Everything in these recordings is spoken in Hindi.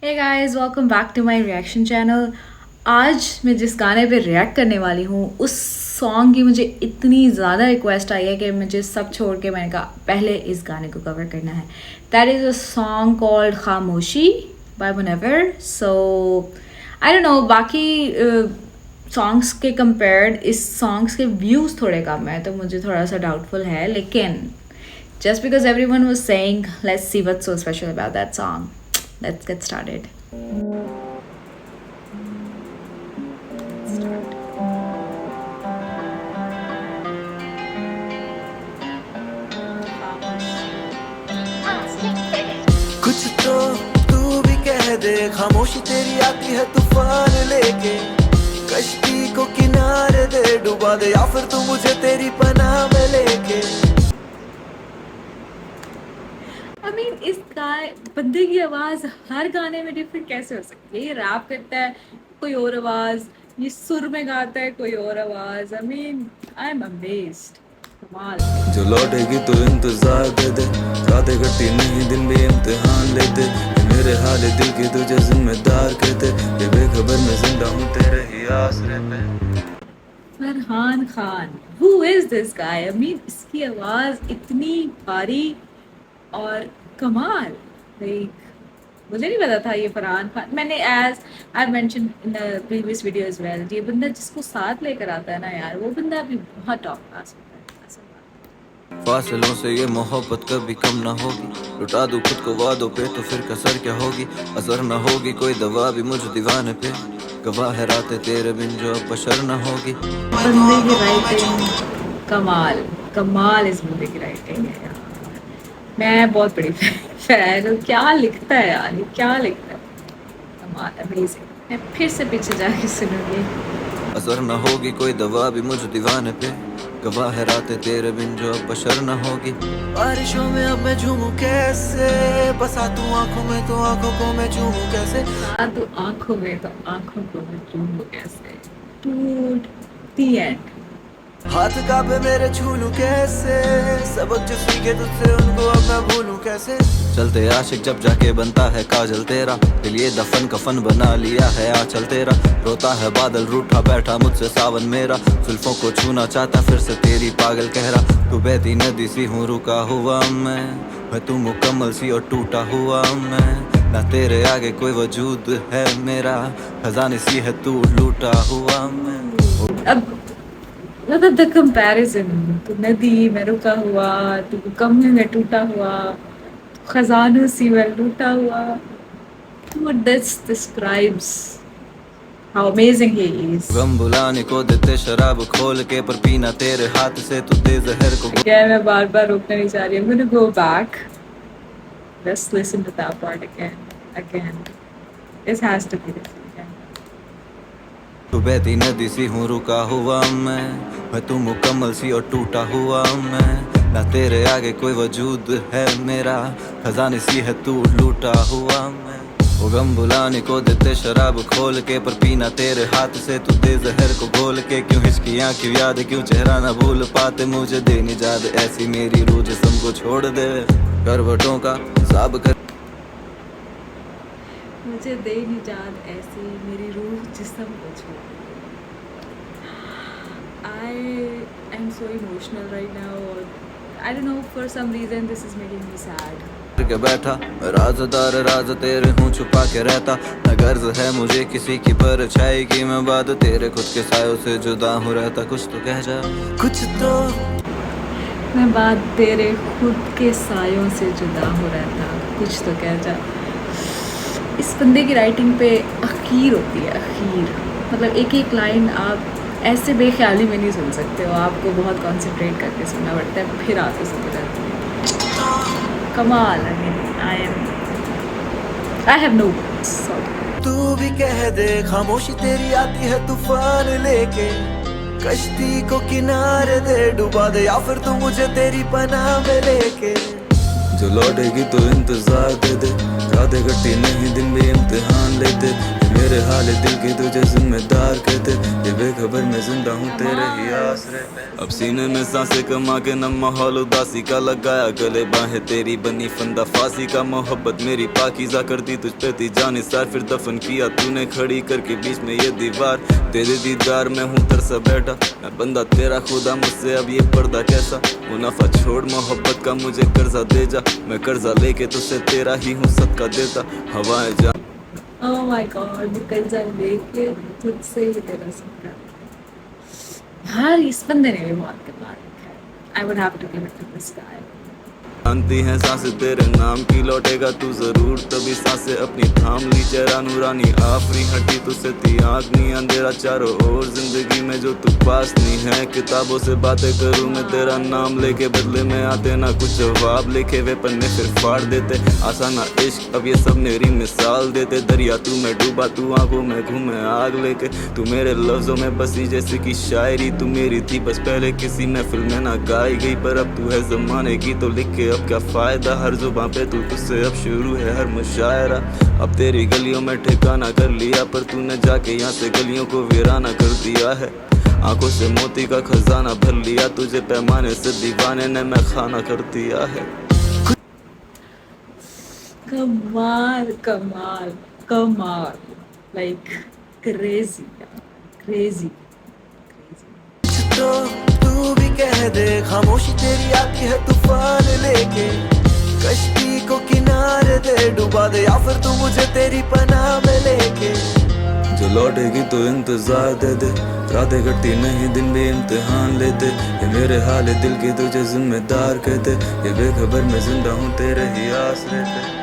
Hey guys welcome back to my reaction channel. आज मैं जिस गाने पे रिएक्ट करने वाली हूँ उस सॉन्ग की मुझे इतनी ज़्यादा रिक्वेस्ट आई है कि मुझे सब छोड़ के मैंने कहा पहले इस गाने को कवर करना है। That is a song called Khamoshi by Munawar. So I don't know बाकी सॉन्ग्स के कंपेयर्ड इस सॉन्ग्स के व्यूज़ थोड़े कम है तो मुझे थोड़ा सा डाउटफुल है, लेकिन just because everyone was saying let's see what's so special about that song. Let's get started. कुछ तो तू भी कह दे, खामोशी तेरी आती है तूफान लेके, कश्ती को किनारे दे डुबा दे, या फिर तू मुझे तेरी पनाह में लेके। I mean, इस बंदे की आवाज़ हर गाने में डिफरेंट कैसे हो सकती है? ये रैप करता है कोई और आवाज़, ये सुर में गाता है कोई और आवाज़। I mean, I'm amazed. कमाल। जो लौटेगी तो इंतजार दे दे, रातें कटी नहीं दिन भी इम्तिहान ले दे, ये मेरे हाल दिल की तुझे जिम्मेदार कहते, ये बेखबर मैं जिंदा हूँ तेरे ही आसरे पे। Farhan Khan, who is this guy? I mean, इसकी आवाज़ इतनी भारी और कमाल। लाइक मुझे नहीं पता था ये फरहान खान। मैंने as I mention in the previous video as well, ये बंदा जिसको साथ लेकर आता है ना यार, वो बंदा भी बहुत टॉप क्लास होता है। असल बात। फासलों से ये मोहब्बत कभी कम ना होगी, लुटा दूं खुद को वादों पे तो फिर कसर क्या होगी, असर ना होगी कोई दवा भी मुझ दीवाने पे, गवाह है रातें तेरे बिन जो अब बशर ना होगी। बंदे की राइटिंग कमाल, कमाल इस बंदे की राइटिंग है यार। मैं बहुत बड़ी फैन हूँ। क्या लिखता है यार, ये क्या लिखता है, कमाल, अमेजिंग। मैं फिर से पीछे जाके सुनूंगी। असर न होगी कोई दवा भी मुझ दीवाने पे, गवाह है रातें तेरे बिन जो अब बशर न होगी। बारिशों में अब मैं झूमूं कैसे, बसा तू आंखों में तो आंखों को मैं चूमूं कैसे, तो आंखों में तो आंखों को मैं चूमूं कैसे। टूट दी एंड। हाथ कांपे मेरे छू लूं कैसे, सबक जो सीखे तुझसे उनको अब मैं भूलूं कैसे। चलते आशिक जब जाके बनता है काजल तेरा, दिल ये दफन कफन बना लिया है आंचल तेरा, रोता है बादल रूठा बैठा मुझसे सावन मेरा, जुल्फों को छूना चाहता फिर से तेरी पागल कह रहा, तू बहती नदी सी हूँ रुका हुआ मैं तू मुकम्मल सी और टूटा हुआ मैं, ना तेरे आगे कोई वजूद है मेरा, खजाने सी है तू लूटा हुआ मैं। अब मतलब द कंपैरिजन, तू नदी में रुका हुआ, तू कमरे में टूटा हुआ, खजानों सी में लूटा हुआ। What this describes how amazing he is. गम बुलाने को देते शराब खोल के, पर पीना तेरे हाथ से तू दे जहर को। Again, मैं बार बार रोकना नहीं चाह रही। I'm gonna go back. Let's listen to that part again. This has to be the again. तू बहती नदी सी हूँ रुका हुआ मैं तू मुकम्मल सी और टूटा हुआ मैं, ना तेरे आगे कोई वजूद है मेरा, खजाने सी है तू लूटा हुआ मैं। वो गम बुलाने को देते शराब खोल के, पर पीना तेरे हाथ से तू दे जहर को घोल के, क्यों हिचकियाँ क्यों याद क्यों चेहरा ना भूल पाते, मुझे दे निजात ऐसी मेरी रूह जिस्म को छोड़ दे, करवटों का हिसाब कर मुझे दे निजात ऐसी मेरी रूह जिस्म को छोड़। I am so emotional right now. I don't know, for some reason this is making me sad. के बैठा मैं राज़दार राज तेरे हूँ छुपा के रहता, न गर्ज है मुझे किसी की परछाई की, मैं बाद तेरे खुद के सायों से जुदा हूँ रहता, कुछ तो कह जा कुछ तो। मैं बात तेरे खुद के सायों से जुदा हो रहता, कुछ तो कह जा। इस बंदे की राइटिंग पे अखीर होती है, अखीर। मतलब एक एक लाइन आप ऐसे बेख्याली में नहीं सुन सकते हो, आपको बहुत कंसंट्रेट करके सुनना पड़ता है, फिर आपको समझ आती है। कमाल। I have no words, sorry. तू भी कह दे, खामोशी तेरी आती है तूफान लेके, कश्ती को किनारे दे डुबा दे, या फिर तू मुझे तेरी पनाह में लेके। जो लौटेगी तो इंतजार दे दे, रातें कटी नहीं दिन भी इम्तिहान ले दे, मेरे हाल दिल की तुझे जिम्मेदार कहते, ये बेखबर मैं जिंदा हूँ तेरे ही आसरे पे। अब सीने में सांसें कमा के न माहौल उदासी का लगाया गले बाहें तेरी बनी फंदा फांसी का। मोहब्बत मेरी पाकीज़ा कर दी तुझ पे थी जानिसार, फिर दफन किया तूने खड़ी करके बीच में ये दीवार। तेरे दीदार में हूँ तरसा बैठा, मैं बंदा तेरा खुदा मुझसे अब ये पर्दा कैसा। मुनाफा छोड़ मोहब्बत का मुझे कर्जा दे जा, मैं कर्जा लेके तुझसे तेरा ही हूँ सदका देता। हवाएं जा Oh my God, कर्जा लेके तुझसे ही तेरा सपना। यार इस बंदे ने भी बहुत कमाल रखा है। I would have to give it to this guy. जानती हैं सांसें तेरे नाम की, लौटेगा तू जरूर तभी सांसें अपनी थाम ली। चेहरा नूरानी आफरी हटी तुझसे थी आँख नहीं, अंधेरा चारों ओर जिंदगी में जो तू पास नहीं है। किताबों से बातें करूँ मैं तेरा नाम लेके, बदले में आते ना कुछ जवाब लिखे वे पन्ने फिर फाड़ देते। आसाना इश्क अब ये सब मेरी मिसाल देते, दरिया तू मैं डूबा तू आंखों में घूमे आग लेके। तू मेरे लफ्जों में बसी जैसे कि शायरी, तू मेरी थी बस पहले किसी महफिल में ना गाई गई, पर अब तू है जमाने की तो लिख के अब क्या फायदा। हर जुबान पे तू तुझसे अब शुरू है हर मुशायरा। अब तेरी गलियों में ठिकाना कर लिया, पर तूने जाके यहाँ से गलियों को वीराना कर दिया है। आंखों से मोती का खजाना भर लिया, तुझे पैमाने से दीवाने ने मैं खाना कर दिया है। कमाल कमाल कमाल, like crazy crazy crazy। तो तू भी कह दे खामोशी तेरी आती है तूफान लेके, कश्ती को किनारे दे डुबा दे, या फिर तू मुझे तेरी पनाह में लेके। जो लौटेगी तो इंतजार दे दे, रातें कटती नहीं दिन भी इम्तिहान लेते। ये मेरे हाल दिल की तुझे जिम्मेदार कहते, ये बेखबर मैं जिंदा हूँ तेरे ही आसरे पे।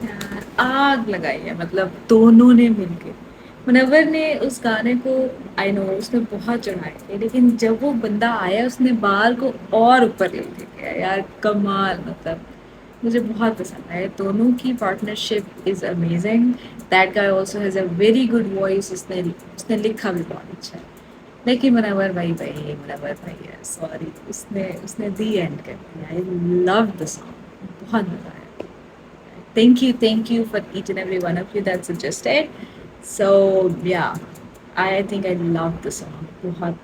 यार आग लगाई है, मतलब दोनों ने मिलके। मुनव्वर ने उस गाने को, आई नो उसने बहुत चढ़ाए थे, लेकिन जब वो बंदा आया उसने बार को और ऊपर लेके गया। यार कमाल, मतलब मुझे बहुत पसंद आया। दोनों की partnership is amazing. That guy also has a very good voice. उसने उसने लिखा भी बहुत अच्छा है। लेकिन मुनव्वर भाई है, सॉरी, उसने उसने दी एंड कर दिया। आई लव द सॉन्ग, बहुत मज़ा आया। Thank you for each and every one of you that suggested. So yeah, I think I love the song. बहुत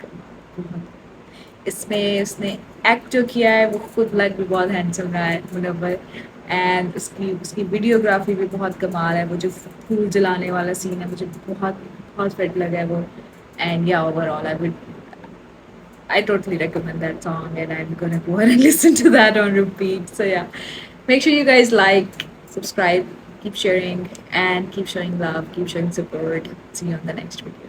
इसमें उसने एक्ट जो किया है वो खुद लाइक भी बहुत हैंडसम रहा है मुनव्वर। एंड उसकी उसकी वीडियोग्राफी भी बहुत कमाल है। वो जो फूल जलाने वाला सीन है मुझे बहुत बहुत फिट लगा है वो। एंड या overall I totally recommend that song and I'm gonna go ahead and listen to that on repeat. So yeah, make sure you guys like, subscribe, keep sharing and keep showing love, keep showing support. See you on the next video.